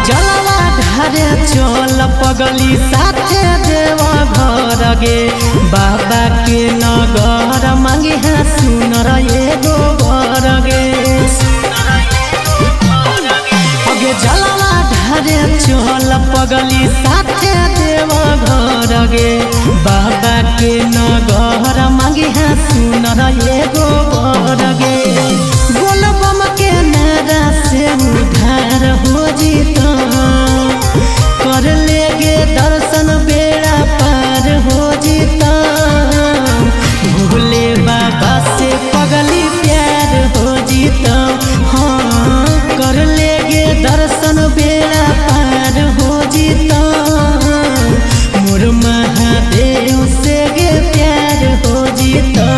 जलवा ढारे चल पगली साथे देव घर गे बाबा के नगर मांगे है सुनर एगो घर गे अगे जलवा ढारे चल पगली साथे देव घर गे बाबा के नगर मांगे है सुनर एगो घर गे बोल बम के नारा से उधार हो जीता कर लेगे दर्शन बेड़ा पार हो जीता भोले बाबा से पगली प्यार हो जीता हाँ कर लेगे दर्शन बेड़ा पार हो जीता मोर महादेव से गे प्यार हो जीता।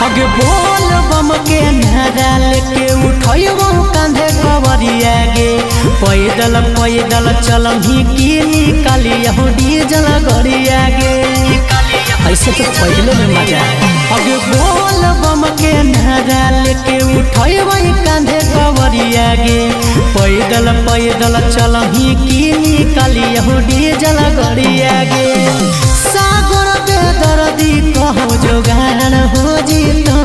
अगे बोल बम के नारा लेके उठो कांधे कवरिया गे पैदल पैदल चलही की निकाली डीजल गरिया गे ऐसे तो पैदल में मजा अगे बोल बम के नारा लेके उठो कांधे कवरिया गे पैदल पैदल चलही की निकाली डीजल गरिया गे सागर बेदर्दी कहो जोगाड़ हो जीता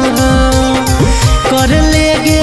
कर लेगे